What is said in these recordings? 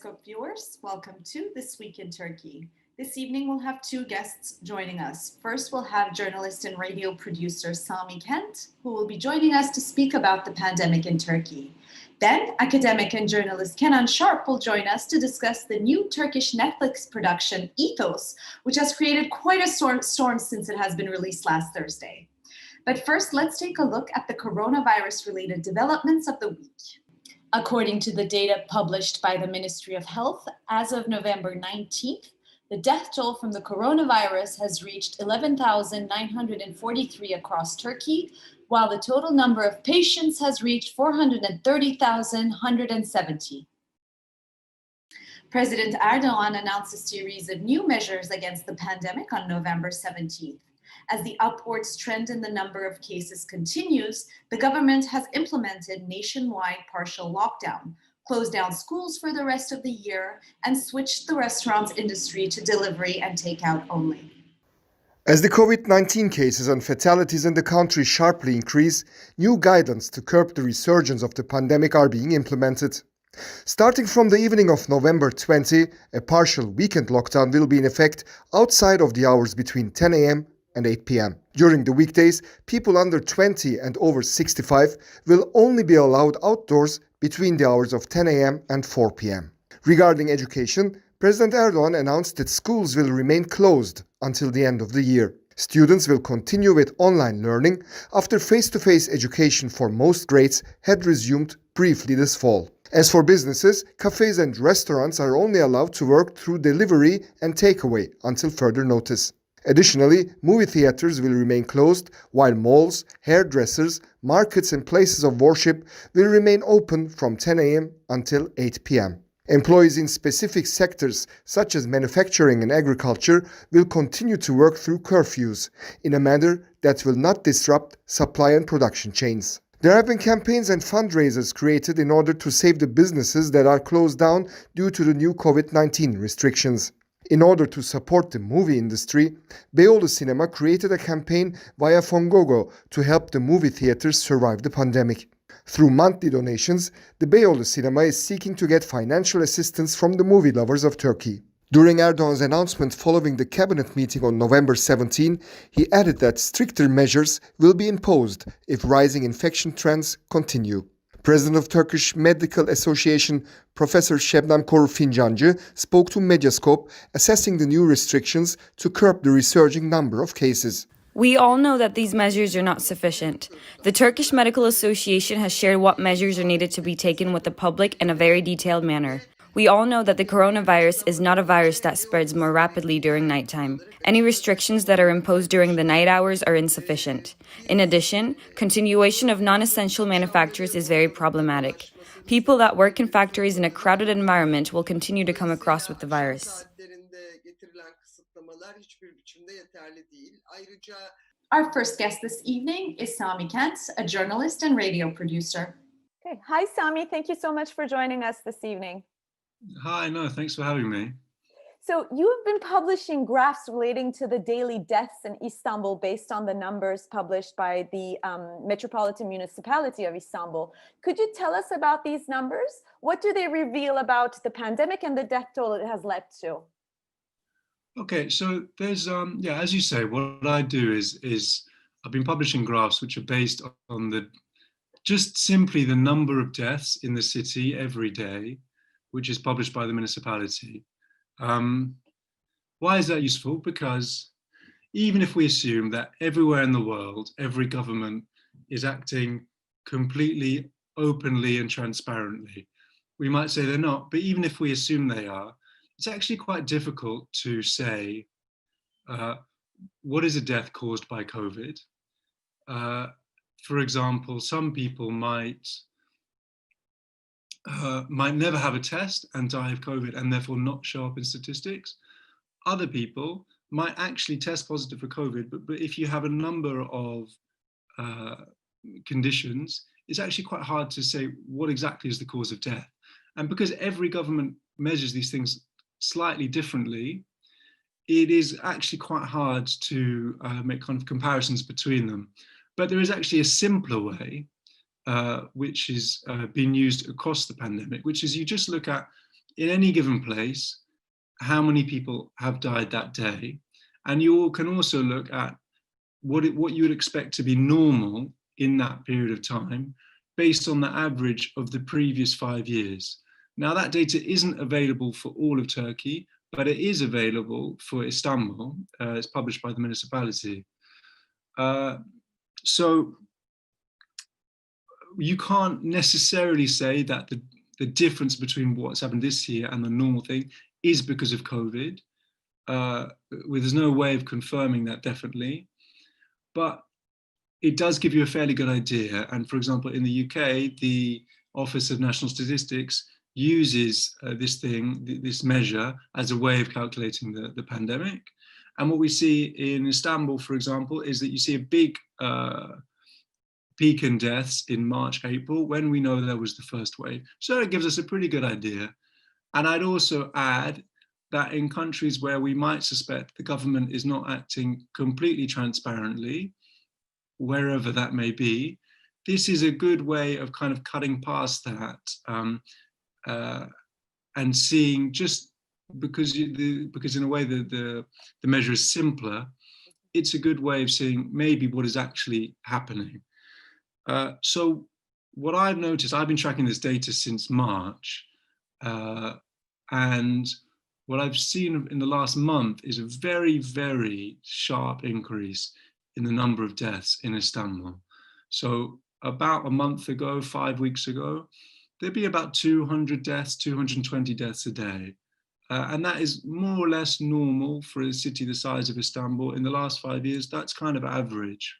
Periscope viewers, welcome to This Week in Turkey. This evening we'll have two guests joining us. First, we'll have journalist and radio producer Sami, who will be joining us to speak about the pandemic in Turkey. Then, academic and journalist Kenan Sharpe will join us to discuss the new Turkish Netflix production Ethos, which has created quite a storm since it has been released last Thursday. But first, let's take a look at the coronavirus-related developments of the week. According to the data published by the Ministry of Health, as of November 19th, the death toll from the coronavirus has reached 11,943 across Turkey, while the total number of patients has reached 430,170. President Erdogan announced a series of new measures against the pandemic on November 17th. As the upwards trend in the number of cases continues, the government has implemented nationwide partial lockdown, closed down schools for the rest of the year, and switched the restaurants industry to delivery and takeout only. As the COVID-19 cases and fatalities in the country sharply increase, new guidelines to curb the resurgence of the pandemic are being implemented. Starting from the evening of November 20, a partial weekend lockdown will be in effect outside of the hours between 10 a.m. and 8 p.m. During the weekdays, people under 20 and over 65 will only be allowed outdoors between the hours of 10 a.m. and 4 p.m. Regarding education, President Erdogan announced that schools will remain closed until the end of the year. Students will continue with online learning after face-to-face education for most grades had resumed briefly this fall. As for businesses, cafes and restaurants are only allowed to work through delivery and takeaway until further notice. Additionally, movie theaters will remain closed, while malls, hairdressers, markets and places of worship will remain open from 10 a.m. until 8 p.m. Employees in specific sectors, such as manufacturing and agriculture, will continue to work through curfews in a manner that will not disrupt supply and production chains. There have been campaigns and fundraisers created in order to save the businesses that are closed down due to the new COVID-19 restrictions. In order to support the movie industry, Beyoğlu Cinema created a campaign via Fongogo to help the movie theaters survive the pandemic. Through monthly donations, the Beyoğlu Cinema is seeking to get financial assistance from the movie lovers of Turkey. During Erdogan's announcement following the cabinet meeting on November 17, he added that stricter measures will be imposed if rising infection trends continue. President of Turkish Medical Association, Professor Şebnem Korur Fincancı, spoke to Medyascope, assessing the new restrictions to curb the resurging number of cases. We all know that these measures are not sufficient. The Turkish Medical Association has shared what measures are needed to be taken with the public in a very detailed manner. We all know that the coronavirus is not a virus that spreads more rapidly during nighttime. Any restrictions that are imposed during the night hours are insufficient. In addition, continuation of non-essential manufactures is very problematic. People that work in factories in a crowded environment will continue to come across with the virus. Our first guest this evening is Sami, a journalist and radio producer. Okay. Hi, Sami. Thank you so much for joining us this evening. Hi, no, thanks for having me. So you have been publishing graphs relating to the daily deaths in Istanbul based on the numbers published by the Metropolitan Municipality of Istanbul. Could you tell us about these numbers? What do they reveal about the pandemic and the death toll it has led to? Okay, so there's, as you say, what I do is I've been publishing graphs which are based on just simply the number of deaths in the city every day, which is published by the municipality. Why is that useful? Because even if we assume that everywhere in the world, every government is acting completely openly and transparently, we might say they're not, but even if we assume they are, it's actually quite difficult to say what is a death caused by COVID. For example, some people might never have a test and die of COVID and therefore not show up in statistics. Other people might actually test positive for COVID, but if you have a number of conditions, it's actually quite hard to say what exactly is the cause of death. And because every government measures these things slightly differently, it is actually quite hard to make kind of comparisons between them. But there is actually a simpler way which is being used across the pandemic, which is you just look at in any given place, how many people have died that day. And you can also look at what you would expect to be normal in that period of time based on the average of the previous 5 years. Now, that data isn't available for all of Turkey, but it is available for Istanbul. It's published by the municipality. So you can't necessarily say that the difference between what's happened this year and the normal thing is because of COVID. There's no way of confirming that definitely, but it does give you a fairly good idea. And for example, in the UK, the Office of National Statistics uses this measure as a way of calculating the pandemic. And what we see in Istanbul, for example, is that you see a big peak in deaths in March, April, when we know there was the first wave. So it gives us a pretty good idea. And I'd also add that in countries where we might suspect the government is not acting completely transparently, wherever that may be, this is a good way of kind of cutting past that and seeing, just because in a way the measure is simpler, it's a good way of seeing maybe what is actually happening. So what I've noticed, I've been tracking this data since March, and what I've seen in the last month is a very, very sharp increase in the number of deaths in Istanbul. So about a month ago, 5 weeks ago, there'd be about 200 deaths, 220 deaths a day. And that is more or less normal for a city the size of Istanbul. In the last 5 years, that's kind of average.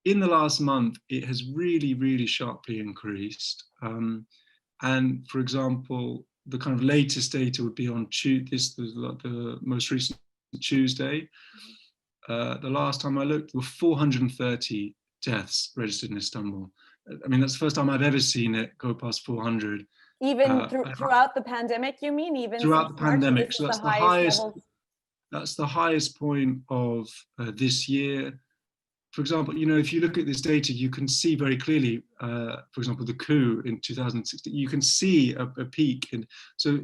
In the last month, it has really, really sharply increased. And for example, the kind of latest data would be on the most recent Tuesday. The last time I looked, there were 430 deaths registered in Istanbul. I mean, that's the first time I've ever seen it go past 400. Even throughout the pandemic, you mean? Even throughout the pandemic. March, so that's the highest. That's the highest point of this year. For example, if you look at this data, you can see very clearly, for example, the coup in 2016, you can see a peak. And so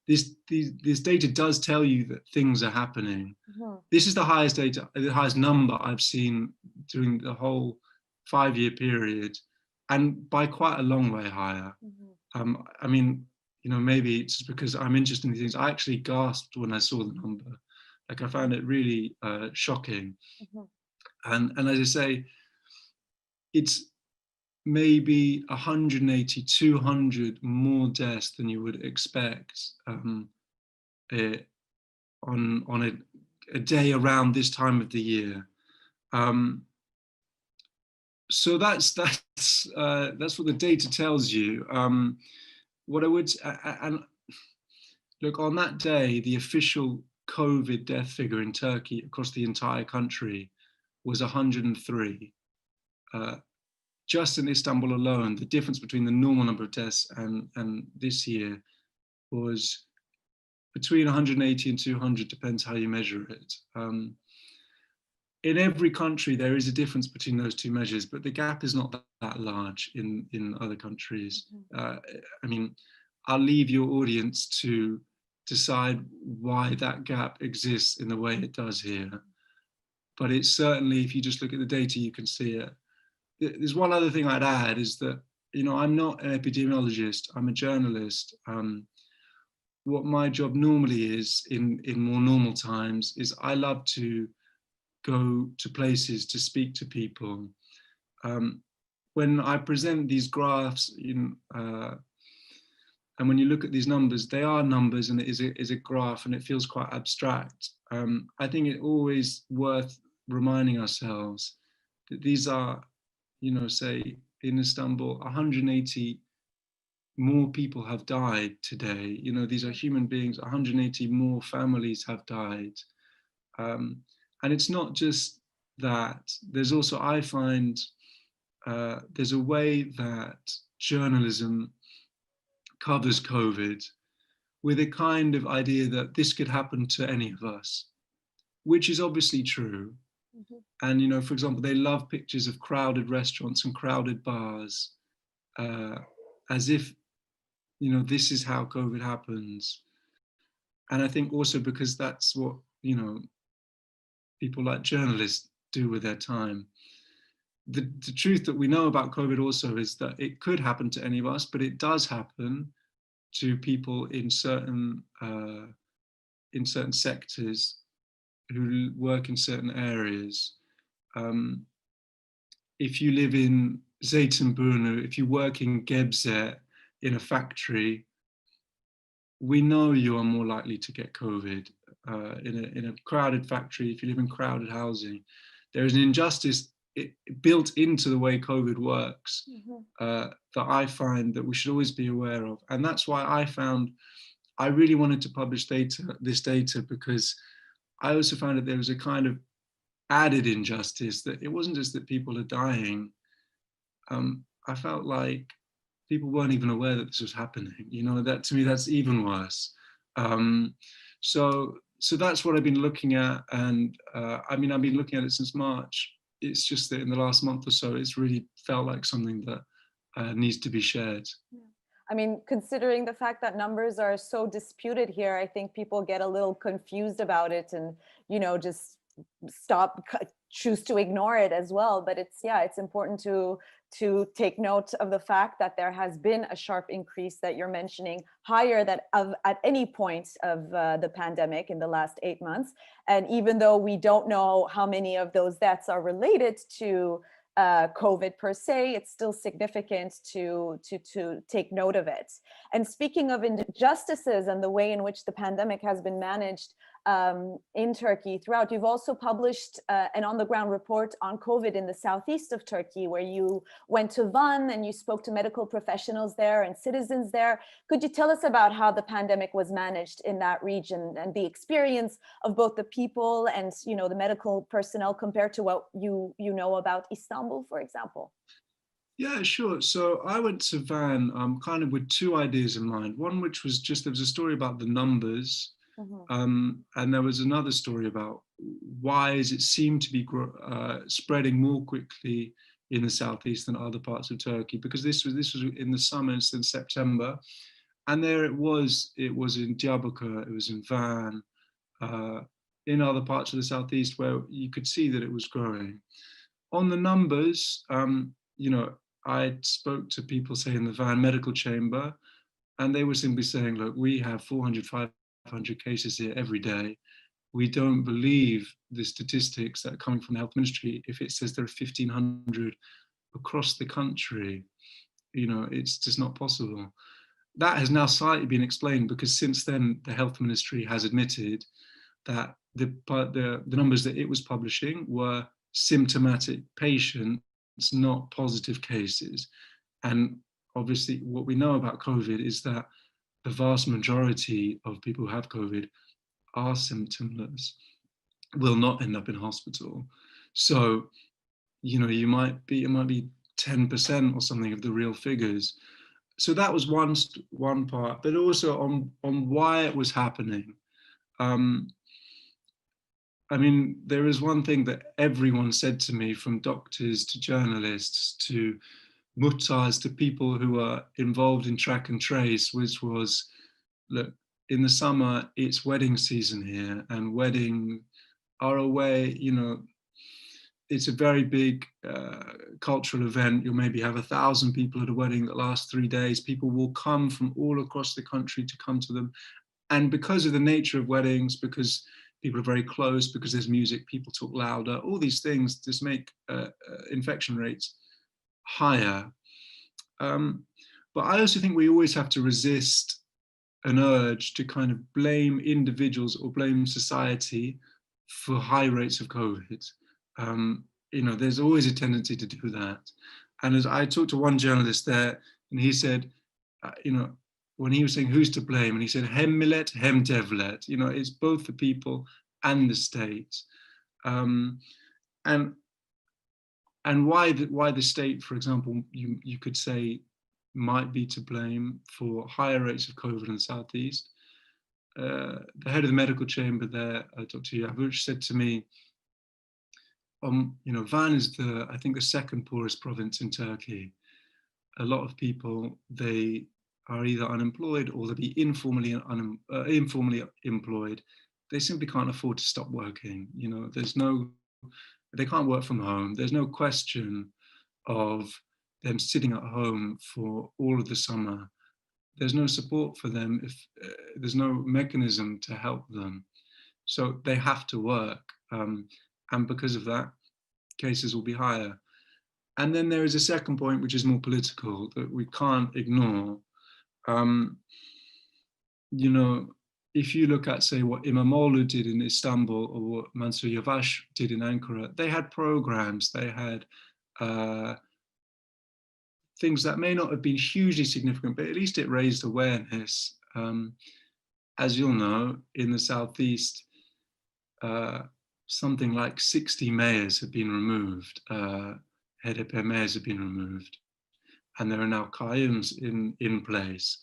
this data does tell you that things are happening. Mm-hmm. This is the highest data, the highest number I've seen during the whole 5-year period, and by quite a long way higher. Mm-hmm. I mean, maybe it's just because I'm interested in these things. I actually gasped when I saw the number. Like, I found it really shocking. Mm-hmm. And as I say, it's maybe 180, 200 more deaths than you would expect on a day around this time of the year. So that's what the data tells you. What I would, and look, on that day, the official COVID death figure in Turkey across the entire country was 103. Just in Istanbul alone, the difference between the normal number of deaths and this year was between 180 and 200, depends how you measure it. In every country, there is a difference between those two measures, but the gap is not that large in other countries. I mean, I'll leave your audience to decide why that gap exists in the way it does here. But it's certainly, if you just look at the data, you can see it. There's one other thing I'd add is that, I'm not an epidemiologist, I'm a journalist. What my job normally is in more normal times is I love to go to places to speak to people. When I present these graphs, and when you look at these numbers, they are numbers and it is a graph and it feels quite abstract. I think it's always worth reminding ourselves that these are, say in Istanbul, 180 more people have died today. These are human beings, 180 more families have died. And it's not just that, there's also, I find, there's a way that journalism covers COVID with a kind of idea that this could happen to any of us, which is obviously true. Mm-hmm. And, for example, they love pictures of crowded restaurants and crowded bars, as if, this is how COVID happens. And I think also because that's what, people like journalists do with their time. The truth that we know about COVID also is that it could happen to any of us, but it does happen to people in certain sectors who work in certain areas. If you live in Zeytinburnu, if you work in Gebze in a factory, we know you are more likely to get COVID. In a crowded factory, if you live in crowded housing, there is an injustice built into the way COVID works that I find that we should always be aware of. And that's why I really wanted to publish this data, because I also found that there was a kind of added injustice, that it wasn't just that people are dying. I felt like people weren't even aware that this was happening. That to me, that's even worse. So that's what I've been looking at. And I've been looking at it since March. It's just that in the last month or so, it's really felt like something that needs to be shared. I mean, considering the fact that numbers are so disputed here, I think people get a little confused about it and, just choose to ignore it as well. But it's important to take note of the fact that there has been a sharp increase that you're mentioning, higher than at any point of the pandemic in the last 8 months. And even though we don't know how many of those deaths are related to COVID per se, it's still significant to take note of it. And speaking of injustices and the way in which the pandemic has been managed in Turkey throughout, you've also published an on-the-ground report on COVID in the southeast of Turkey, where you went to Van and you spoke to medical professionals there and citizens there. Could you tell us about how the pandemic was managed in that region and the experience of both the people and the medical personnel compared to what you know about Istanbul, for example? Yeah, sure. So I went to Van kind of with two ideas in mind. One, which was there was a story about the numbers. And there was another story about why it seemed to be spreading more quickly in the southeast than other parts of Turkey, because this was in the summer, it's in September, and there it was in Diyarbakir, it was in Van, in other parts of the southeast where you could see that it was growing. On the numbers, I spoke to people, say, in the Van medical chamber, and they were simply saying, look, we have 400, 500 cases here every day. We don't believe the statistics that are coming from the health ministry if it says there are 1,500 across the country. It's just not possible. That has now slightly been explained, because since then the health ministry has admitted that the numbers that it was publishing were symptomatic patients, not positive cases. And obviously what we know about COVID is that the vast majority of people who have COVID are symptomless, will not end up in hospital. So, it might be 10% or something of the real figures. So that was one part, but also on why it was happening. There is one thing that everyone said to me, from doctors to journalists to muhtars to people who are involved in track and trace, which was, look, in the summer, it's wedding season here, and weddings are a way, it's a very big cultural event. You'll maybe have 1,000 people at a wedding that lasts 3 days. People will come from all across the country to come to them. And because of the nature of weddings, because people are very close, because there's music, people talk louder, all these things just make infection rates higher. But I also think we always have to resist an urge to kind of blame individuals or blame society for high rates of COVID. There's always a tendency to do that. And as I talked to one journalist there, and he said, when he was saying who's to blame, and he said, hem millet, hem devlet, it's both the people and the state. And why the state, for example, you could say might be to blame for higher rates of COVID in the southeast. The head of the medical chamber there, Dr. Yavush, said to me, Van is I think the second poorest province in Turkey. A lot of people, they are either unemployed or they'll be informally employed. They simply can't afford to stop working. You know, they can't work from home. There's no question of them sitting at home for all of the summer. There's no support for them if there's no mechanism to help them. So they have to work. And because of that, cases will be higher. And then there is a second point, which is more political, that we can't ignore. You know, if you look at, say, what İmamoğlu did in Istanbul or what Mansur Yavaş did in Ankara, they had programs, they had things that may not have been hugely significant, but at least it raised awareness. As you'll know, in the Southeast, something like 60 mayors have been removed, HDP mayors have been removed, and there are now Qayyims in place.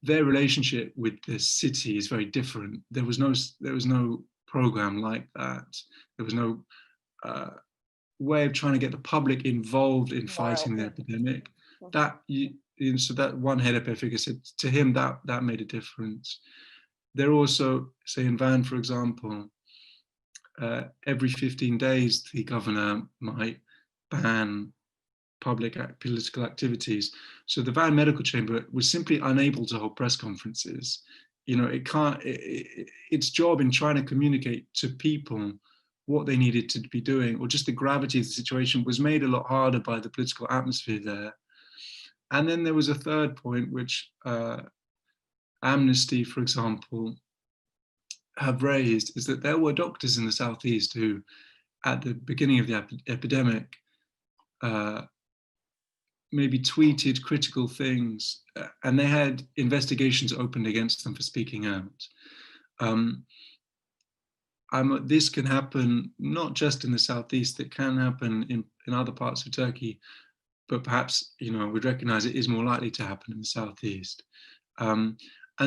Their relationship with the city is very different. There was no program like that. There was no way of trying to get the public involved in fighting the epidemic. So that one HDP figure said to him that made a difference. There also, say in Van, for example, every 15 days the governor might ban public political activities. So the Van Medical Chamber was simply unable to hold press conferences. You know, its job in trying to communicate to people what they needed to be doing, or just the gravity of the situation, was made a lot harder by the political atmosphere there. And then there was a third point, which Amnesty, for example, have raised, is that there were doctors in the Southeast who, at the beginning of the epidemic, maybe tweeted critical things, and they had investigations opened against them for speaking out. This can happen not just in the Southeast, it can happen in other parts of Turkey, but perhaps, you know, we'd recognize it is more likely to happen in the Southeast. And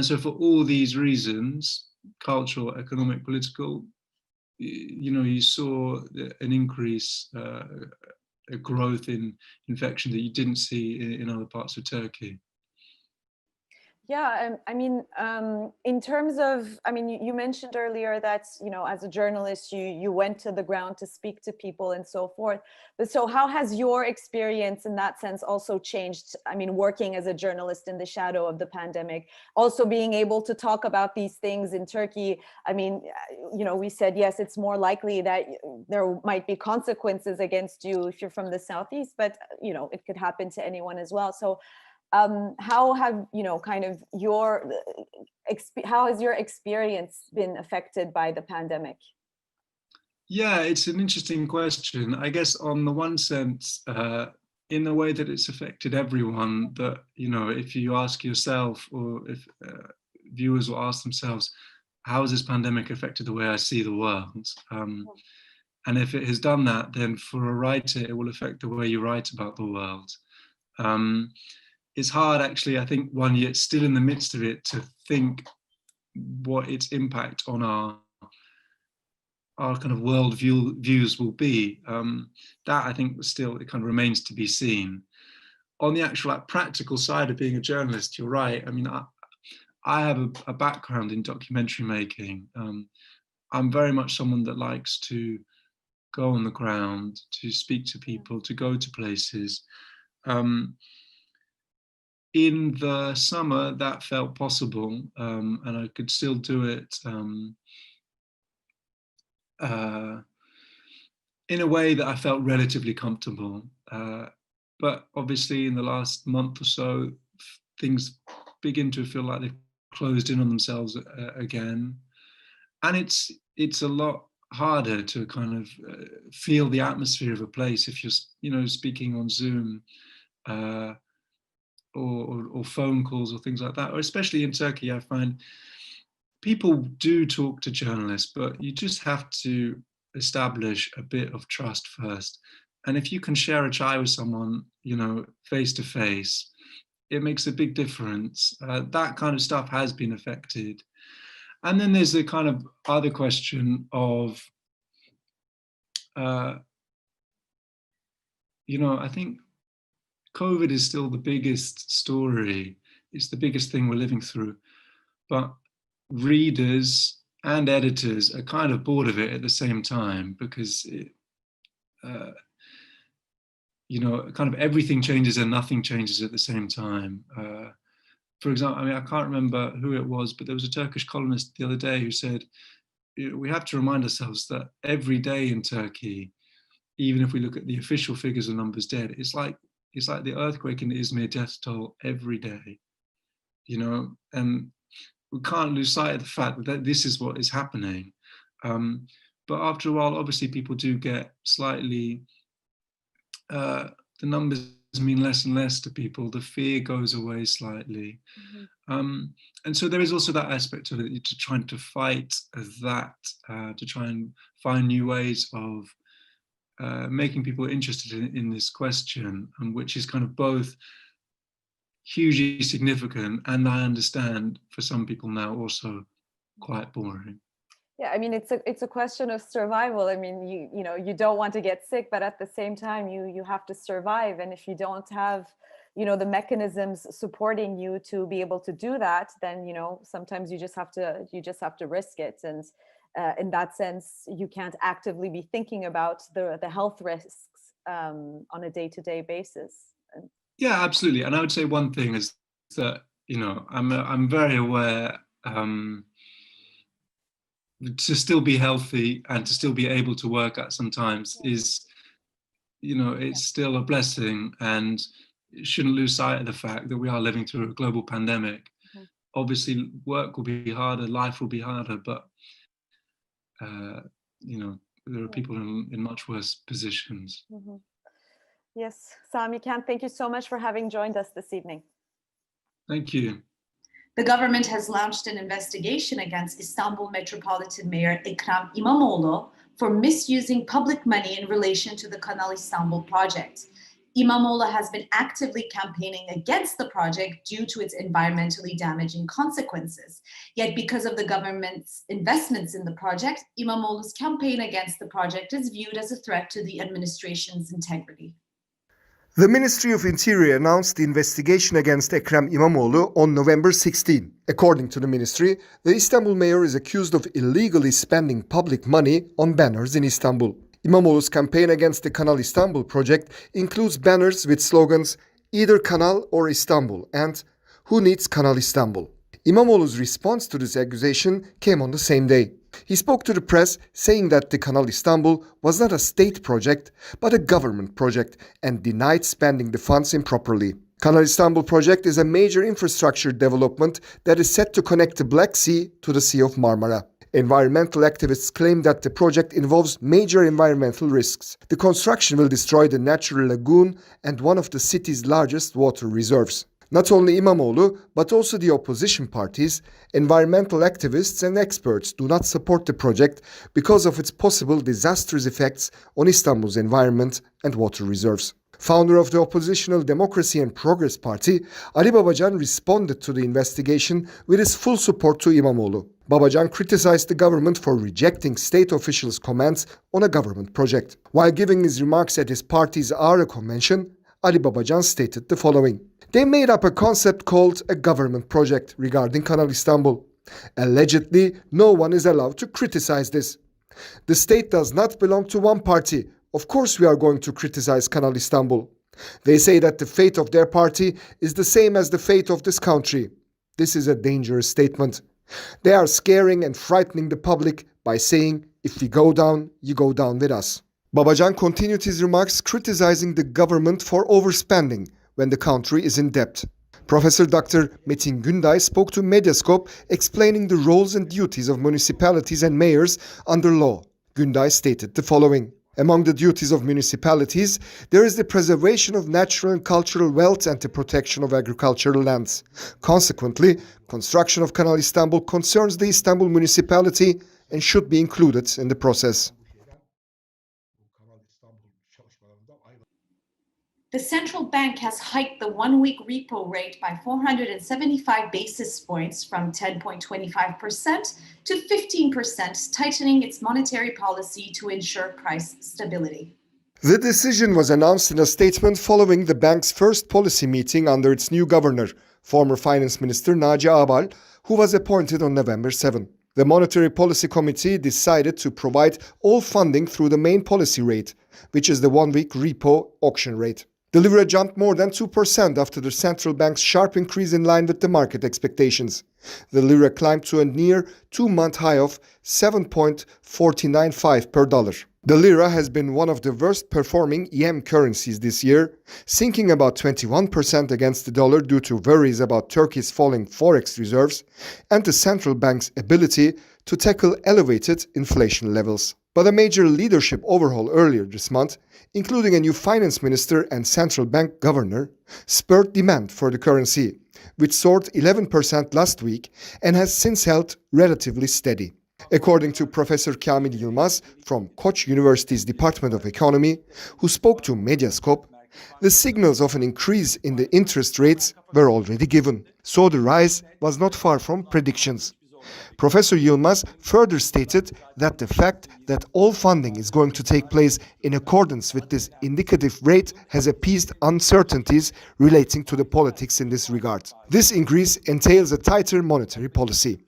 so for all these reasons, cultural, economic, political, you know, you saw an increase, a growth in infection that you didn't see in other parts of Turkey. Yeah, I mean, in terms of, I mean, you mentioned earlier that, you know, as a journalist, you went to the ground to speak to people and so forth. But so how has your experience in that sense also changed? I mean, working as a journalist in the shadow of the pandemic, also being able to talk about these things in Turkey. I mean, you know, we said, yes, it's more likely that there might be consequences against you if you're from the Southeast, but, you know, it could happen to anyone as well. So how have, you know, kind of how has your experience been affected by the pandemic? Yeah, it's an interesting question. I guess on the one sense, in the way that it's affected everyone, that, you know, if you ask yourself, or if viewers will ask themselves, how has this pandemic affected the way I see the world? And if it has done that, then for a writer, it will affect the way you write about the world. It's hard, actually, I think, one year, still in the midst of it, to think what its impact on our kind of world views will be. That, I think, still, it kind of remains to be seen. On the actual practical side of being a journalist, you're right. I mean, I have a background in documentary making. I'm very much someone that likes to go on the ground, to speak to people, to go to places. In the summer, that felt possible, and I could still do it in a way that I felt relatively comfortable. But obviously, in the last month or so, things begin to feel like they've closed in on themselves again, and it's a lot harder to kind of feel the atmosphere of a place if you're, you know, speaking on Zoom. Or phone calls or things like that, or especially in Turkey, I find people do talk to journalists, but you just have to establish a bit of trust first. And if you can share a chai with someone, you know, face to face, it makes a big difference. That kind of stuff has been affected. And then there's the kind of other question of, you know, I think COVID is still the biggest story it's the biggest thing we're living through. But readers and editors are kind of bored of it at the same time, because kind of everything changes and nothing changes at the same time. For example, I mean, I can't remember who it was, but there was a Turkish columnist the other day who said, we have to remind ourselves that every day in Turkey, even if we look at the official figures of numbers dead, it's like the earthquake in the Izmir death toll every day, and we can't lose sight of the fact that this is what is happening. But after a while, obviously, people do get slightly, the numbers mean less and less to people. The fear goes away slightly. And so there is also that aspect of it, to trying to fight that, to try and find new ways of making people interested in this question, and which is kind of both hugely significant and, I understand, for some people now also quite boring. Yeah, I mean, it's a question of survival. I mean, you don't want to get sick, but at the same time, you have to survive. And if you don't have, the mechanisms supporting you to be able to do that, then sometimes you just have to risk it. And in that sense, you can't actively be thinking about the health risks on a day-to-day basis. Yeah, absolutely. And I would say one thing is that I'm very aware. To still be healthy and to still be able to work at sometimes is, it's still a blessing, and shouldn't lose sight of the fact that we are living through a global pandemic. Obviously, work will be harder, life will be harder, but there are people in much worse positions. Yes, Sami, thank you so much for having joined us this evening. Thank you. The government has launched an investigation against Istanbul Metropolitan Mayor Ekrem İmamoğlu for misusing public money in relation to the Kanal Istanbul project. İmamoğlu has been actively campaigning against the project due to its environmentally damaging consequences. Yet because of the government's investments in the project, İmamoğlu's campaign against the project is viewed as a threat to the administration's integrity. The Ministry of Interior announced the investigation against Ekrem İmamoğlu on November 16. According to the ministry, the Istanbul mayor is accused of illegally spending public money on banners in Istanbul. İmamoğlu's campaign against the Kanal Istanbul project includes banners with slogans "Either Kanal or Istanbul" and "Who needs Kanal Istanbul?" İmamoğlu's response to this accusation came on the same day. He spoke to the press saying that the Kanal Istanbul was not a state project, but a government project, and denied spending the funds improperly. Kanal Istanbul project is a major infrastructure development that is set to connect the Black Sea to the Sea of Marmara. Environmental activists claim that the project involves major environmental risks. The construction will destroy the natural lagoon and one of the city's largest water reserves. Not only İmamoğlu, but also the opposition parties, environmental activists and experts do not support the project because of its possible disastrous effects on Istanbul's environment and water reserves. Founder of the oppositional Democracy and Progress Party, Ali Babacan responded to the investigation with his full support to İmamoğlu. Babacan criticized the government for rejecting state officials' comments on a government project. While giving his remarks at his party's Ağrı convention, Ali Babacan stated the following: "They made up a concept called a government project regarding Kanal Istanbul. Allegedly, no one is allowed to criticize this. The state does not belong to one party. Of course we are going to criticize Kanal Istanbul. They say that the fate of their party is the same as the fate of this country. This is a dangerous statement. They are scaring and frightening the public by saying, if we go down, you go down with us." Babacan continued his remarks criticizing the government for overspending when the country is in debt. Professor Dr. Metin Günday spoke to Medyascope explaining the roles and duties of municipalities and mayors under law. Günday stated the following: "Among the duties of municipalities, there is the preservation of natural and cultural wealth and the protection of agricultural lands. Consequently, construction of Kanal Istanbul concerns the Istanbul municipality and should be included in the process." The central bank has hiked the one-week repo rate by 475 basis points from 10.25% to 15%, tightening its monetary policy to ensure price stability. The decision was announced in a statement following the bank's first policy meeting under its new governor, former Finance Minister Naci Ağbal, who was appointed on November 7. The Monetary Policy Committee decided to provide all funding through the main policy rate, which is the one-week repo auction rate. The lira jumped more than 2% after the central bank's sharp increase in line with the market expectations. The lira climbed to a near two-month high of 7.495 per dollar. The lira has been one of the worst performing EM currencies this year, sinking about 21% against the dollar due to worries about Turkey's falling forex reserves and the central bank's ability to tackle elevated inflation levels. But a major leadership overhaul earlier this month, including a new finance minister and central bank governor, spurred demand for the currency, which soared 11% last week and has since held relatively steady. According to Professor Kamil Yılmaz from Koç University's Department of Economy, who spoke to Medyascope, the signals of an increase in the interest rates were already given, so the rise was not far from predictions. Professor Yılmaz further stated that the fact that all funding is going to take place in accordance with this indicative rate has appeased uncertainties relating to the politics in this regard. This increase entails a tighter monetary policy.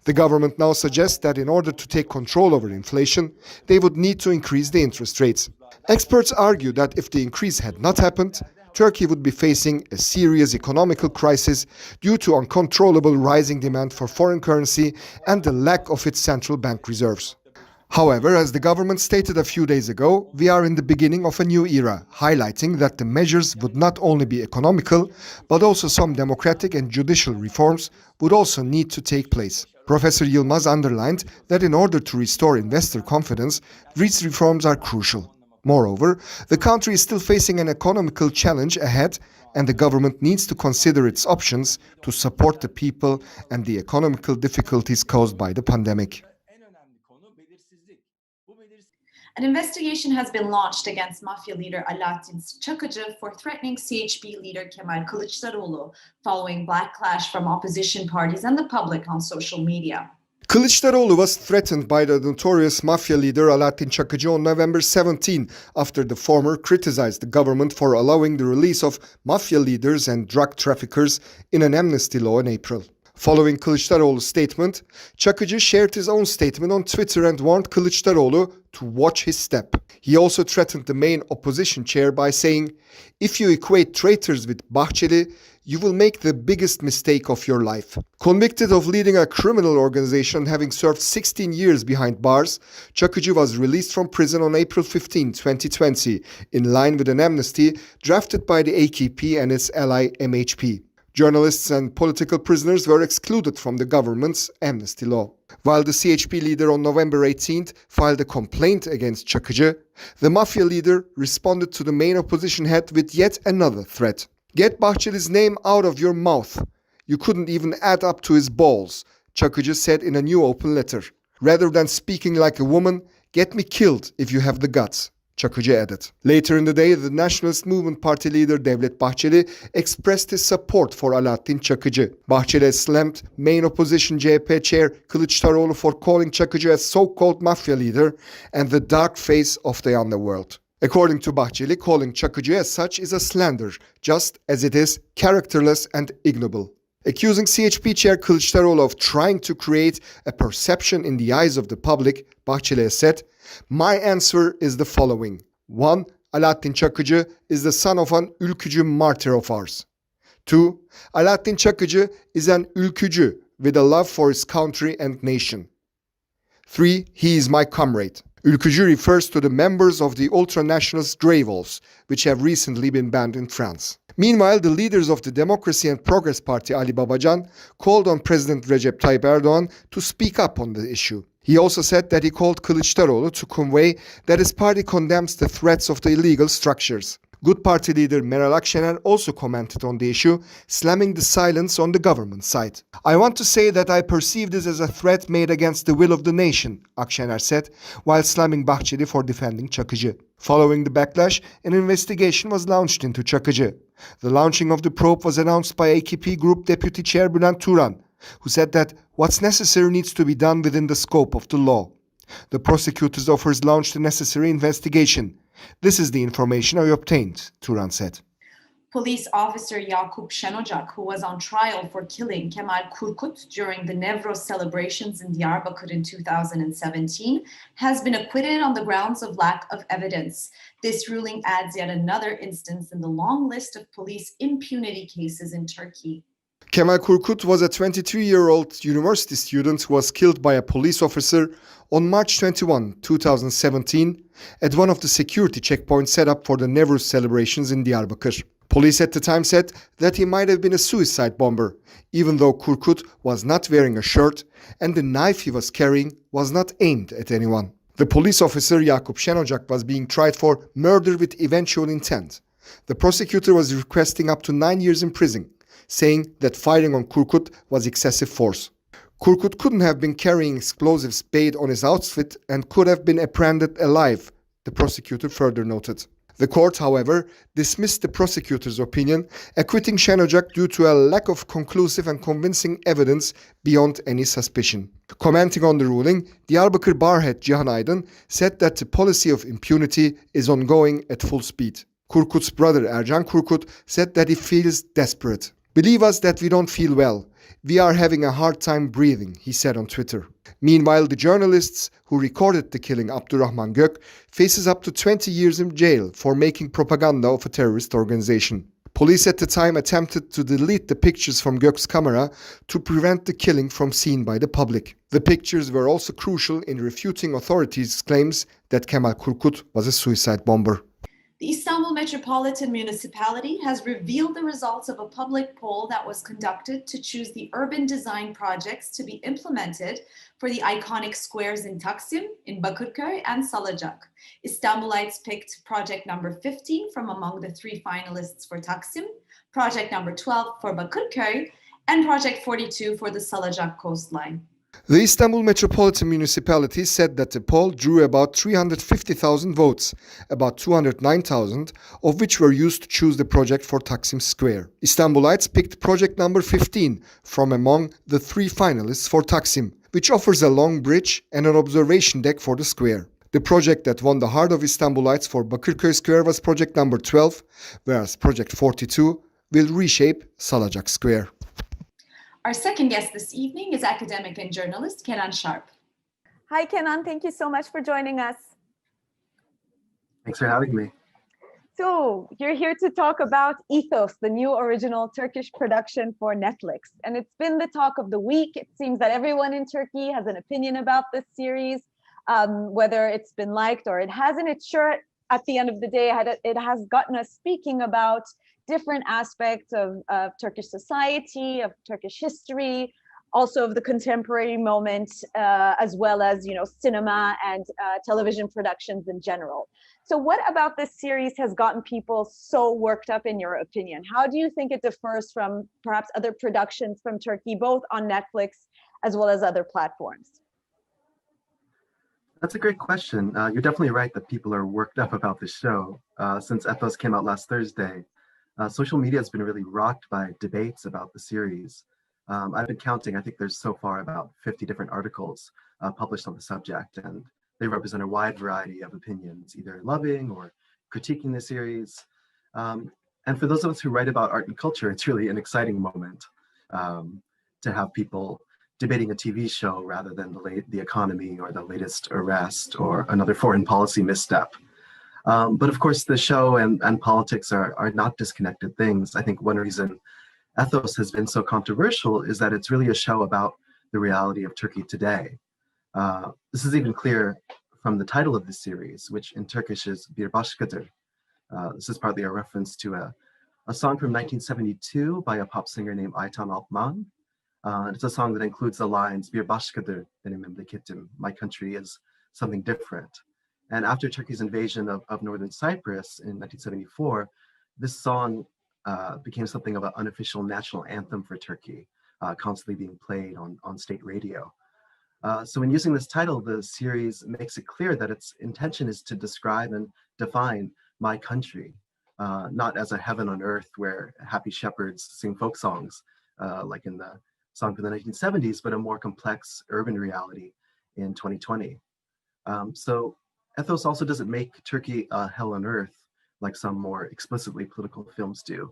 The government now suggests that in order to take control over inflation, they would need to increase the interest rates. Experts argue that if the increase had not happened, Turkey would be facing a serious economical crisis due to uncontrollable rising demand for foreign currency and the lack of its central bank reserves. However, as the government stated a few days ago, we are in the beginning of a new era, highlighting that the measures would not only be economical, but also some democratic and judicial reforms would also need to take place. Professor Yılmaz underlined that in order to restore investor confidence, these reforms are crucial. Moreover, the country is still facing an economical challenge ahead, and the government needs to consider its options to support the people and the economical difficulties caused by the pandemic. An investigation has been launched against mafia leader Alaaddin Çakıcı for threatening CHP leader Kemal Kılıçdaroğlu following backlash from opposition parties and the public on social media. Kılıçdaroğlu was threatened by the notorious mafia leader Alaaddin Çakıcı on November 17 after the former criticized the government for allowing the release of mafia leaders and drug traffickers in an amnesty law in April. Following Kılıçdaroğlu's statement, Çakıcı shared his own statement on Twitter and warned Kılıçdaroğlu to watch his step. He also threatened the main opposition chair by saying, "If you equate traitors with Bahçeli, you will make the biggest mistake of your life." Convicted of leading a criminal organization and having served 16 years behind bars, Çakıcı was released from prison on April 15, 2020, in line with an amnesty drafted by the AKP and its ally MHP. Journalists and political prisoners were excluded from the government's amnesty law. While the CHP leader on November 18th filed a complaint against Çakıcı, the mafia leader responded to the main opposition head with yet another threat. "Get Bahçeli's name out of your mouth. You couldn't even add up to his balls," Çakıcı said in a new open letter. "Rather than speaking like a woman, get me killed if you have the guts," Çakıcı added. Later in the day, the Nationalist Movement Party leader Devlet Bahçeli expressed his support for Alaaddin Çakıcı. Bahçeli slammed main opposition CHP chair Kılıçdaroğlu for calling Çakıcı a so-called mafia leader and the dark face of the underworld. According to Bahçeli, calling Çakıcı as such is a slander, just as it is characterless and ignoble. Accusing CHP chair Kılıçdaroğlu of trying to create a perception in the eyes of the public, Bahçeli said, "My answer is the following. 1. Alaaddin Çakıcı is the son of an ülkücü martyr of ours. 2. Alaaddin Çakıcı is an ülkücü with a love for his country and nation. 3. He is my comrade." Ülkücü refers to the members of the ultra-nationalist Grey Wolves, which have recently been banned in France. Meanwhile, the leaders of the Democracy and Progress Party, Ali Babacan, called on President Recep Tayyip Erdogan to speak up on the issue. He also said that he called Kılıçdaroğlu to convey that his party condemns the threats of the illegal structures. Good Party leader Meral Akşener also commented on the issue, slamming the silence on the government side. "I want to say that I perceive this as a threat made against the will of the nation," Akşener said, while slamming Bahçeli for defending Çakıcı. Following the backlash, an investigation was launched into Çakıcı. The launching of the probe was announced by AKP Group Deputy Chair Bülent Turan, who said that what's necessary needs to be done within the scope of the law. The prosecutor's office launched a necessary investigation. This is the information I obtained, Turan said. Police officer Yakup Şenocak, who was on trial for killing Kemal Kurkut during the Nevroz celebrations in Diyarbakır in 2017, has been acquitted on the grounds of lack of evidence. This ruling adds yet another instance in the long list of police impunity cases in Turkey. Kemal Kurkut was a 22-year-old university student who was killed by a police officer on March 21, 2017, at one of the security checkpoints set up for the Nevruz celebrations in Diyarbakır. Police at the time said that he might have been a suicide bomber, even though Kurkut was not wearing a shirt and the knife he was carrying was not aimed at anyone. The police officer Yakup Şenocak was being tried for murder with eventual intent. The prosecutor was requesting up to 9 years in prison, saying that firing on Kurkut was excessive force. Kurkut couldn't have been carrying explosives based on his outfit and could have been apprehended alive, the prosecutor further noted. The court, however, dismissed the prosecutor's opinion, acquitting Şenocak due to a lack of conclusive and convincing evidence beyond any suspicion. Commenting on the ruling, Diyarbakır Bar head Cihan Aydın said that the policy of impunity is ongoing at full speed. Kurkut's brother Ercan Kurkut said that he feels desperate. "Believe us that we don't feel well. We are having a hard time breathing," he said on Twitter. Meanwhile, the journalists who recorded the killing, Abdurrahman Gök, faces up to 20 years in jail for making propaganda of a terrorist organization. Police at the time attempted to delete the pictures from Gök's camera to prevent the killing from seen by the public. The pictures were also crucial in refuting authorities' claims that Kemal Kurkut was a suicide bomber. The Istanbul Metropolitan Municipality has revealed the results of a public poll that was conducted to choose the urban design projects to be implemented for the iconic squares in Taksim, in Bakırköy, and Salacak. Istanbulites picked project number 15 from among the 3 finalists for Taksim, project number 12 for Bakırköy, and project 42 for the Salacak coastline. The Istanbul Metropolitan Municipality said that the poll drew about 350,000 votes, about 209,000 of which were used to choose the project for Taksim Square. Istanbulites picked project number 15 from among the 3 finalists for Taksim, which offers a long bridge and an observation deck for the square. The project that won the heart of Istanbulites for Bakırköy Square was project number 12, whereas project 42 will reshape Salacak Square. Our second guest this evening is academic and journalist Kenan Sharpe. Hi, Kenan. Thank you so much for joining us. Thanks for having me. So you're here to talk about Ethos, the new original Turkish production for Netflix. And it's been the talk of the week. It seems that everyone in Turkey has an opinion about this series, whether it's been liked or it hasn't. It's sure at the end of the day, it has gotten us speaking about different aspects of Turkish society, of Turkish history, also of the contemporary moment, as well as, cinema and television productions in general. So what about this series has gotten people so worked up, in your opinion? How do you think it differs from perhaps other productions from Turkey, both on Netflix as well as other platforms? That's a great question. You're definitely right that people are worked up about this show. Since Ethos came out last Thursday, social media has been really rocked by debates about the series. I've been counting, I think there's so far about 50 different articles published on the subject, and they represent a wide variety of opinions, either loving or critiquing the series. And for those of us who write about art and culture, it's really an exciting moment to have people debating a TV show rather than the economy or the latest arrest or another foreign policy misstep. But of course, the show and politics are not disconnected things. I think one reason Ethos has been so controversial is that it's really a show about the reality of Turkey today. This is even clear from the title of the series, which in Turkish is Bir Başkadır. This is partly a reference to a song from 1972 by a pop singer named Aytan Altman. It's a song that includes the lines, Bir Başkadır benim memleketim, my country is something different. And after Turkey's invasion of northern Cyprus in 1974, this song became something of an unofficial national anthem for Turkey, constantly being played on state radio. So when using this title, the series makes it clear that its intention is to describe and define my country, not as a heaven on earth where happy shepherds sing folk songs, like in the song from the 1970s, but a more complex urban reality in 2020. So Ethos also doesn't make Turkey a hell on earth like some more explicitly political films do,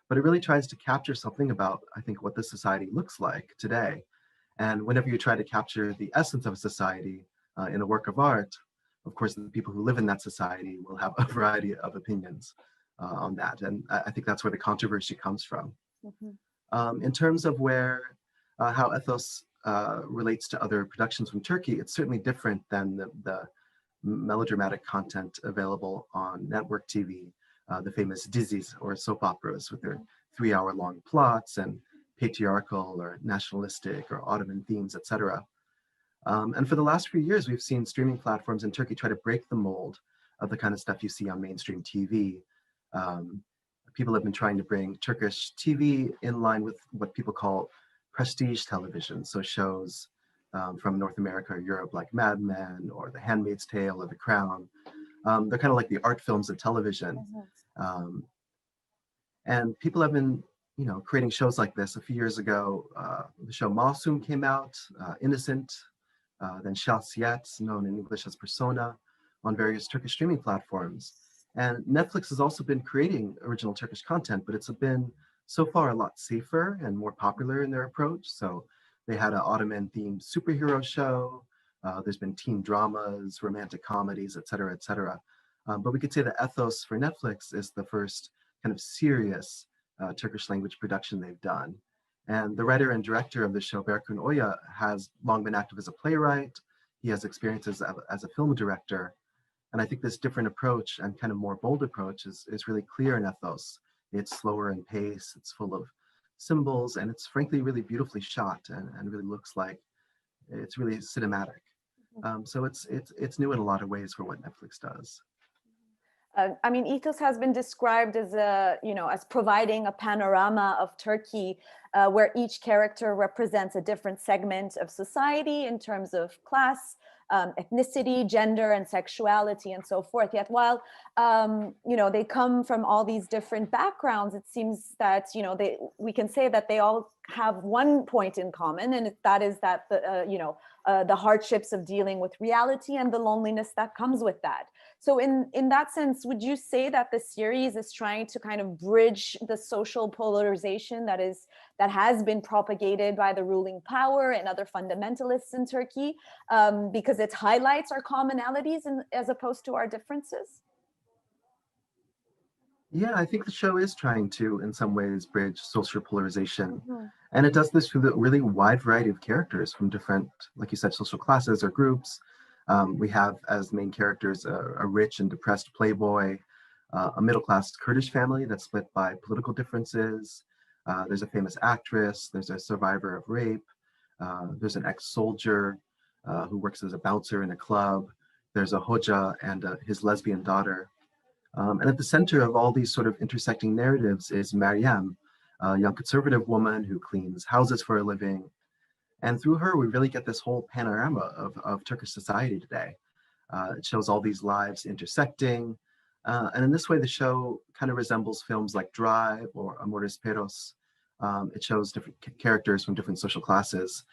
but it really tries to capture something about, I think, what the society looks like today. And whenever you try to capture the essence of a society in a work of art, of course, the people who live in that society will have a variety of opinions on that. And I think that's where the controversy comes from. In terms of how Ethos relates to other productions from Turkey, it's certainly different than the melodramatic content available on network TV, the famous dizis or soap operas with their 3-hour-long plots and patriarchal or nationalistic or Ottoman themes, etc. And for the last few years, we've seen streaming platforms in Turkey try to break the mold of the kind of stuff you see on mainstream TV. People have been trying to bring Turkish TV in line with what people call prestige television, so shows from North America or Europe like Mad Men or The Handmaid's Tale or The Crown. They're kind of like the art films of television. And people have been, creating shows like this. A few years ago, the show Masum came out, Innocent, then Şahsiyet, known in English as Persona, on various Turkish streaming platforms. And Netflix has also been creating original Turkish content, but it's been so far a lot safer and more popular in their approach. So they had an Ottoman-themed superhero show. There's been teen dramas, romantic comedies, et cetera, et cetera. But we could say that Ethos for Netflix is the first kind of serious Turkish language production they've done. And the writer and director of the show, Berkun Oya, has long been active as a playwright. He has experience as a film director. And I think this different approach and kind of more bold approach is really clear in Ethos. It's slower in pace, it's full of symbols, and it's frankly really beautifully shot and really looks like it's really cinematic. So it's new in a lot of ways for what Netflix does. I mean, Ethos has been described as as providing a panorama of Turkey where each character represents a different segment of society in terms of class, ethnicity, gender, and sexuality, and so forth. Yet while they come from all these different backgrounds, it seems that we can say that they all have one point in common, and that is that the hardships of dealing with reality and the loneliness that comes with that. So in that sense, would you say that the series is trying to kind of bridge the social polarization that has been propagated by the ruling power and other fundamentalists in Turkey, because it highlights our commonalities as opposed to our differences? Yeah, I think the show is trying to, in some ways, bridge social polarization. And it does this through the really wide variety of characters from different, like you said, social classes or groups. We have as main characters a rich and depressed playboy, a middle-class Kurdish family that's split by political differences. There's a famous actress, there's a survivor of rape, there's an ex-soldier who works as a bouncer in a club, there's a hoja and his lesbian daughter. And at the center of all these sort of intersecting narratives is Meryem, a young conservative woman who cleans houses for a living. And through her, we really get this whole panorama of Turkish society today. It shows all these lives intersecting. And in this way, the show kind of resembles films like Drive or Amores Perros. It shows different characters from different social classes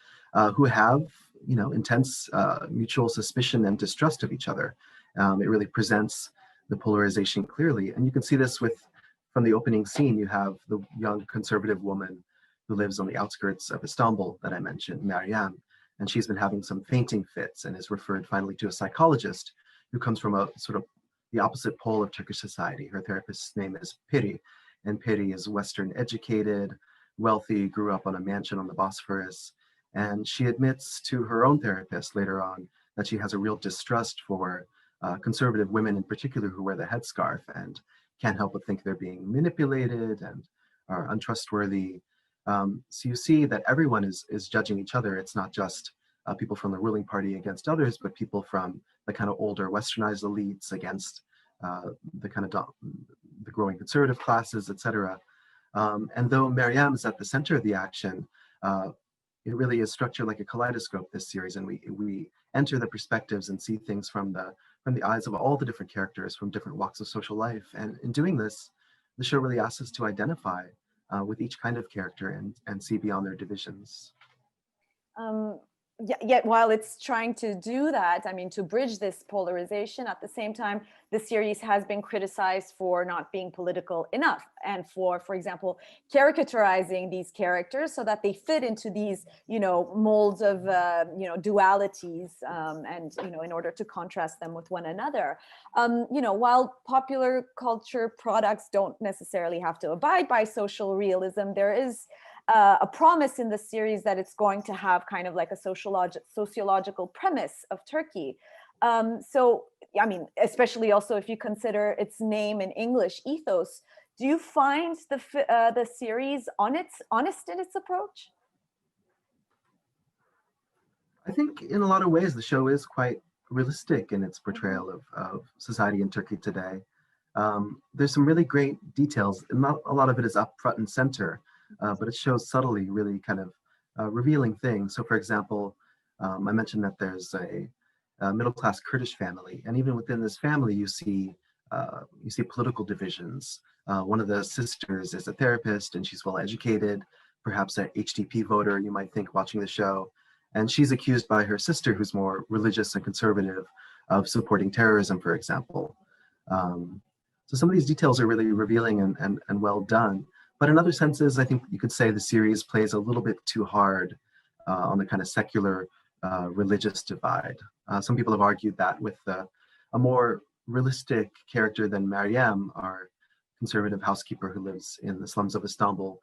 who have, intense mutual suspicion and distrust of each other. It really presents the polarization clearly. And you can see this from the opening scene. You have the young conservative woman who lives on the outskirts of Istanbul that I mentioned, Meryem, and she's been having some fainting fits and is referred finally to a psychologist who comes from a sort of the opposite pole of Turkish society. Her therapist's name is Peri, and Peri is Western educated, wealthy, grew up on a mansion on the Bosphorus, and she admits to her own therapist later on that she has a real distrust for conservative women in particular who wear the headscarf and can't help but think they're being manipulated and are untrustworthy. So you see that everyone is judging each other. It's not just people from the ruling party against others, but people from the kind of older westernized elites against the kind of the growing conservative classes, etc. And though Meryem is at the center of the action, it really is structured like a kaleidoscope, this series, and we enter the perspectives and see things from the eyes of all the different characters from different walks of social life. And in doing this, the show really asks us to identify with each kind of character and see beyond their divisions. yet while it's trying to do that, I mean, to bridge this polarization, at the same time, the series has been criticized for not being political enough, and for example, caricaturizing these characters so that they fit into these, molds of, dualities, and, in order to contrast them with one another. While popular culture products don't necessarily have to abide by social realism, there is a promise in the series that it's going to have kind of like a sociological premise of Turkey. So, I mean, especially also if you consider its name in English, Ethos, do you find the series honest in its approach? I think in a lot of ways the show is quite realistic in its portrayal of society in Turkey today. There's some really great details, and not a lot of it is up front and center, but it shows subtly really kind of revealing things. So for example, I mentioned that there's a middle-class Kurdish family, and even within this family you see political divisions. One of the sisters is a therapist and she's well educated, perhaps an HDP voter, you might think, watching the show. And she's accused by her sister, who's more religious and conservative, of supporting terrorism, for example. So some of these details are really revealing and well done. But in other senses, I think you could say the series plays a little bit too hard on the kind of secular religious divide. Some people have argued that with a more realistic character than Meryem, our conservative housekeeper who lives in the slums of Istanbul,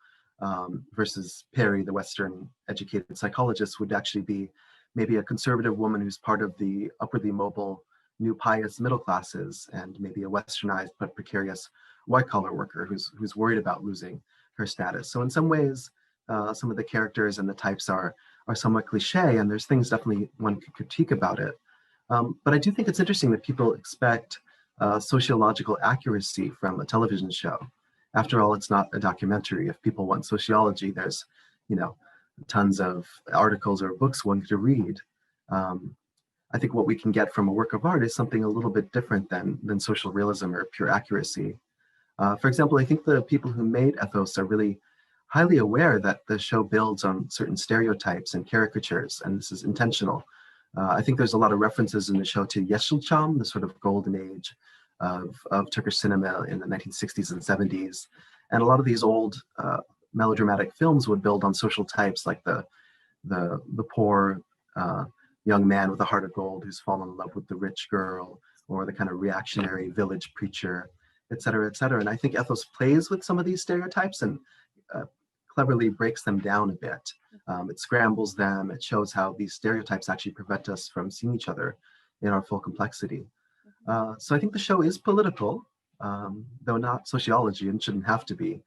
versus Perry, the Western educated psychologist, would actually be maybe a conservative woman who's part of the upwardly mobile new pious middle classes, and maybe a westernized but precarious white collar worker who's worried about losing her status. So in some ways, some of the characters and the types are somewhat cliche, and there's things definitely one could critique about it. But I do think it's interesting that people expect sociological accuracy from a television show. After all, it's not a documentary. If people want sociology, there's, tons of articles or books one could read. I think what we can get from a work of art is something a little bit different than social realism or pure accuracy. For example, I think the people who made Ethos are really highly aware that the show builds on certain stereotypes and caricatures, and this is intentional. I think there's a lot of references in the show to Yeşilçam, the sort of golden age of Turkish cinema in the 1960s and 70s. And a lot of these old melodramatic films would build on social types like the poor young man with a heart of gold who's fallen in love with the rich girl, or the kind of reactionary village preacher, et cetera, et cetera. And I think Ethos plays with some of these stereotypes and cleverly breaks them down a bit. It scrambles them. It shows how these stereotypes actually prevent us from seeing each other in our full complexity. So I think the show is political, though not sociology, and shouldn't have to be.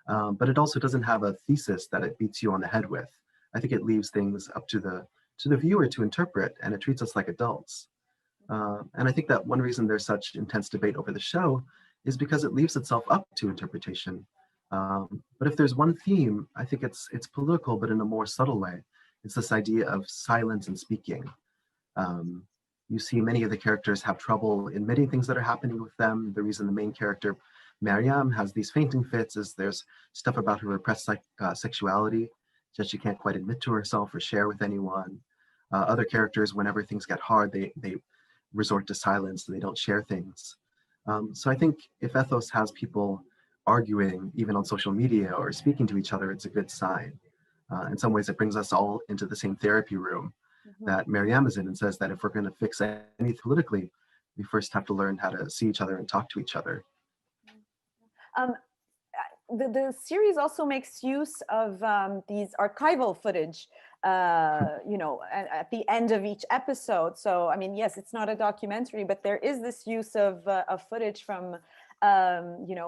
But it also doesn't have a thesis that it beats you on the head with. I think it leaves things up to the viewer to interpret, and it treats us like adults. And I think that one reason there's such intense debate over the show is because it leaves itself up to interpretation. But if there's one theme, I think it's political, but in a more subtle way. It's this idea of silence and speaking. You see many of the characters have trouble admitting things that are happening with them. The reason the main character, Meryem, has these fainting fits is there's stuff about her repressed sexuality that she can't quite admit to herself or share with anyone. Other characters, whenever things get hard, they resort to silence and they don't share things. So I think if Ethos has people arguing, even on social media, or speaking to each other, it's a good sign. In some ways, it brings us all into the same therapy room that Meryem is in, and says that if we're going to fix anything politically, we first have to learn how to see each other and talk to each other. The series also makes use of these archival footage, at the end of each episode. So, I mean, yes, it's not a documentary, but there is this use of footage from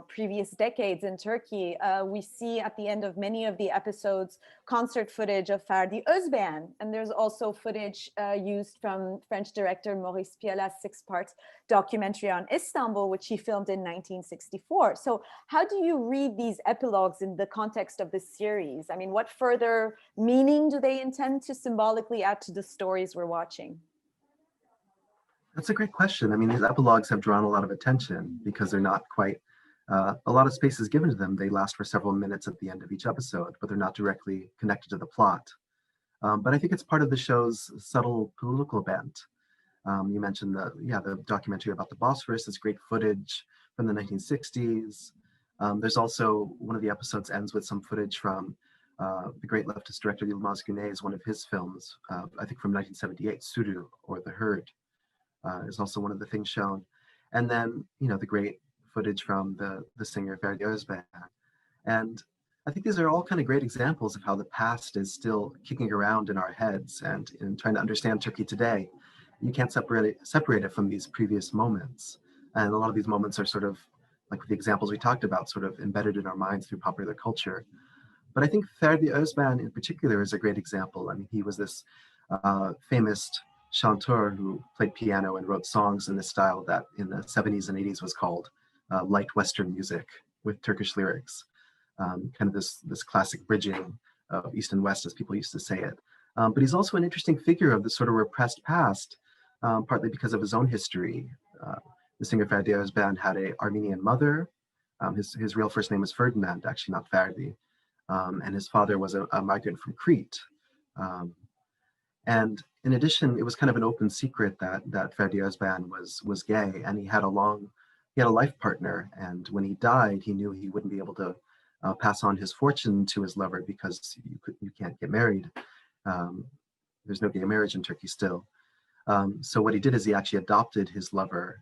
previous decades in Turkey. We see at the end of many of the episodes concert footage of Ferdi Özbeğen, and there's also footage used from French director Maurice Pialat's 6-part documentary on Istanbul, which he filmed in 1964. So how do you read these epilogues in the context of this series? I mean, what further meaning do they intend to symbolically add to the stories we're watching? That's a great question. I mean, these epilogues have drawn a lot of attention because they're not quite, a lot of space is given to them. They last for several minutes at the end of each episode, but they're not directly connected to the plot. But I think it's part of the show's subtle political bent. You mentioned the documentary about the Bosphorus. It's great footage from the 1960s. There's also one of the episodes ends with some footage from the great leftist director Yilmaz Güney's one of his films, I think from 1978, Suru, or The Herd, is also one of the things shown. And then, the great footage from the singer Ferdi Özbeğen. And I think these are all kind of great examples of how the past is still kicking around in our heads, and in trying to understand Turkey today, you can't separate it from these previous moments. And a lot of these moments are sort of, like the examples we talked about, sort of embedded in our minds through popular culture. But I think Ferdi Özbeğen in particular is a great example. I mean, he was this famous chanteur who played piano and wrote songs in this style that in the 70s and 80s was called light Western music with Turkish lyrics. Kind of this classic bridging of East and West, as people used to say it. But he's also an interesting figure of this sort of repressed past, partly because of his own history. The singer Ferdi Özbeğen had an Armenian mother. His real first name was Ferdinand, actually, not Ferdi. And his father was a migrant from Crete. And in addition, it was kind of an open secret that Ferdi Özbeğen was gay, and he had a life partner. And when he died, he knew he wouldn't be able to pass on his fortune to his lover, because you can't get married. There's no gay marriage in Turkey still. So what he did is he actually adopted his lover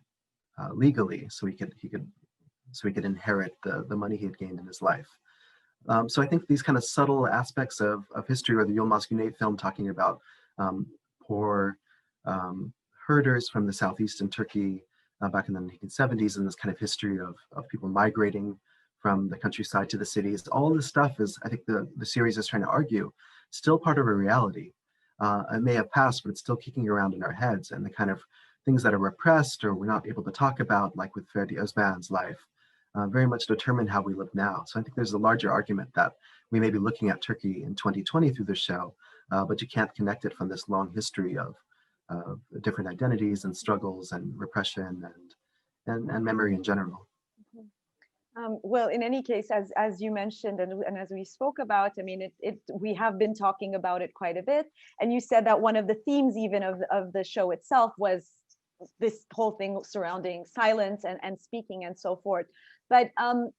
legally, so he could inherit the money he had gained in his life. So I think these kind of subtle aspects of history, or the Yilmaz Güney film talking about poor herders from the southeastern Turkey back in the 1970s, and this kind of history of people migrating from the countryside to the cities. All this stuff is, I think the series is trying to argue, still part of a reality. It may have passed, but it's still kicking around in our heads, and the kind of things that are repressed or we're not able to talk about, like with Ferdi Özbeğen's life, very much determine how we live now. So I think there's a larger argument that we may be looking at Turkey in 2020 through the show, but you can't connect it from this long history of different identities and struggles and repression and memory in general. Well, in any case, as you mentioned, and as we spoke about, I mean, we have been talking about it quite a bit. And you said that one of the themes even of the show itself was this whole thing surrounding silence and speaking and so forth. But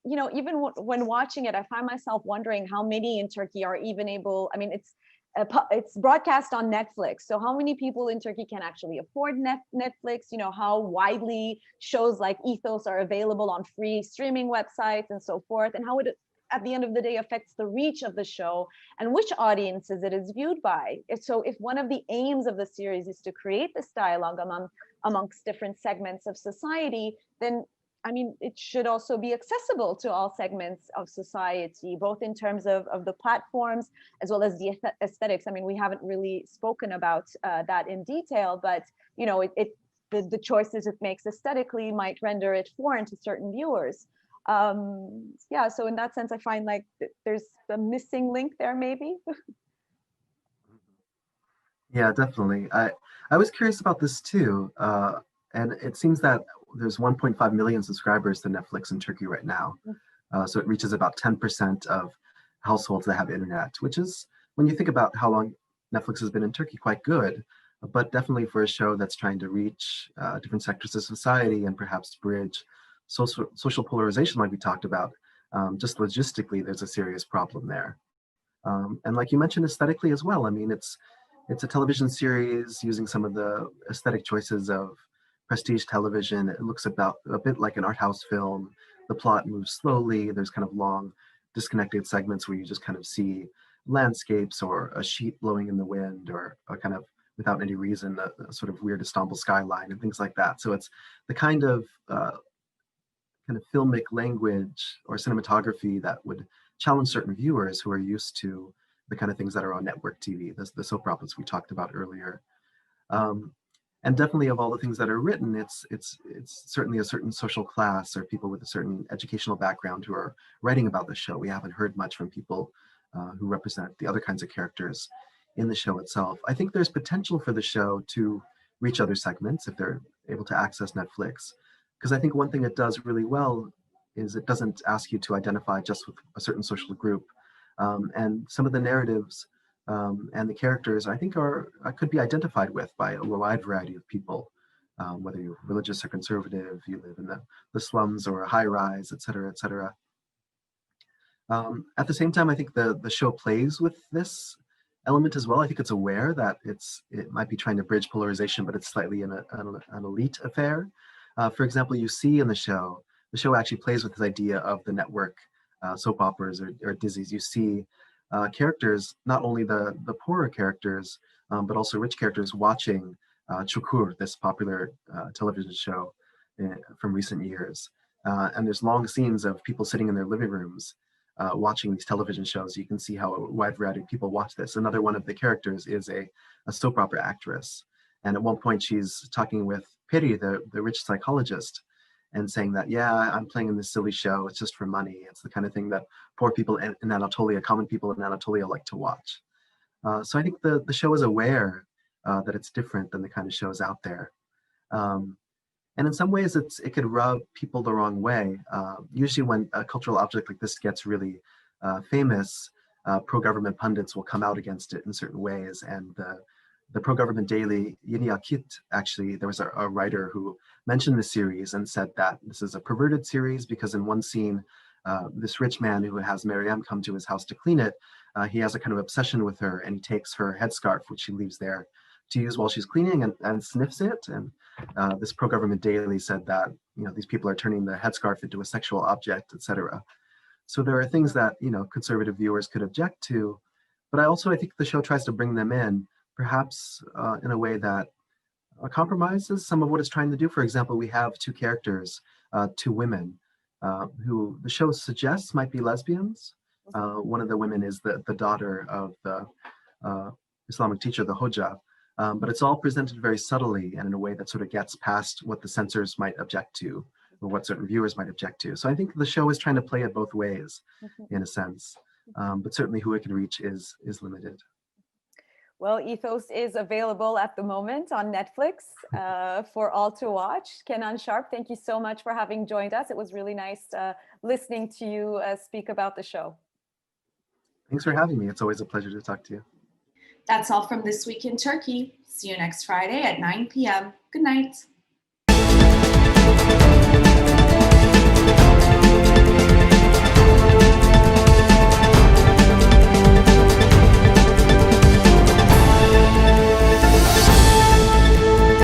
even when watching it, I find myself wondering how many in Turkey are even able. I mean, it's broadcast on Netflix, so how many people in Turkey can actually afford Netflix? How widely shows like Ethos are available on free streaming websites and so forth, and how it at the end of the day affects the reach of the show and which audiences it is viewed by. So if one of the aims of the series is to create this dialogue amongst different segments of society, then I mean, it should also be accessible to all segments of society, both in terms of the platforms as well as the aesthetics. I mean, we haven't really spoken about that in detail, but the choices it makes aesthetically might render it foreign to certain viewers. So in that sense, I find like there's a missing link there, maybe. Yeah, definitely. I was curious about this too, and it seems that there's 1.5 million subscribers to Netflix in Turkey right now. So it reaches about 10% of households that have internet, which is, when you think about how long Netflix has been in Turkey, quite good, but definitely for a show that's trying to reach different sectors of society and perhaps bridge social polarization like we talked about, just logistically, there's a serious problem there. And like you mentioned, aesthetically as well. I mean, it's a television series using some of the aesthetic choices of prestige television. It looks about a bit like an art house film. The plot moves slowly. There's kind of long disconnected segments where you just kind of see landscapes or a sheet blowing in the wind, or kind of without any reason, a sort of weird Istanbul skyline and things like that. So it's the kind of filmic language or cinematography that would challenge certain viewers who are used to the kind of things that are on network TV, the soap operas we talked about earlier. And definitely, of all the things that are written, it's certainly a certain social class or people with a certain educational background who are writing about the show. We haven't heard much from people who represent the other kinds of characters in the show itself. I think there's potential for the show to reach other segments if they're able to access Netflix, because I think one thing it does really well is it doesn't ask you to identify just with a certain social group. And some of the narratives And the characters, I think, could be identified with by a wide variety of people, whether you're religious or conservative, you live in the slums or a high rise, et cetera, et cetera. At the same time, I think the show plays with this element as well. I think it's aware that it might be trying to bridge polarization, but it's slightly an elite affair. For example, you see in the show actually plays with this idea of the network soap operas or Dizzies. You see characters, not only the poorer characters, but also rich characters watching Çukur, this popular television show from recent years. And there's long scenes of people sitting in their living rooms watching these television shows. You can see how a wide variety of people watch this. Another one of the characters is a soap opera actress. And at one point she's talking with Peri, the rich psychologist, and saying that, yeah, I'm playing in this silly show. It's just for money. It's the kind of thing that poor people in Anatolia, common people in Anatolia like to watch. So I think the show is aware that it's different than the kind of shows out there. And in some ways, it could rub people the wrong way. Usually when a cultural object like this gets really famous, pro-government pundits will come out against it in certain ways. And the pro-government daily Yeni Akit, actually, there was a writer who mentioned the series and said that this is a perverted series because in one scene, this rich man who has Meryem come to his house to clean it, he has a kind of obsession with her, and he takes her headscarf, which she leaves there, to use while she's cleaning, and sniffs it. And this pro-government daily said that, these people are turning the headscarf into a sexual object, etc. So there are things that, conservative viewers could object to, but I think the show tries to bring them in, perhaps in a way that compromises some of what it's trying to do. For example, we have two characters, two women, who the show suggests might be lesbians. One of the women is the daughter of the Islamic teacher, the Hoja. But it's all presented very subtly and in a way that sort of gets past what the censors might object to or what certain viewers might object to. So I think the show is trying to play it both ways, in a sense. But certainly who it can reach is limited. Well, Ethos is available at the moment on Netflix for all to watch. Kenan, Sharpe, thank you so much for having joined us. It was really nice listening to you speak about the show. Thanks for having me. It's always a pleasure to talk to you. That's all from This Week in Turkey. See you next Friday at 9 p.m. Good night.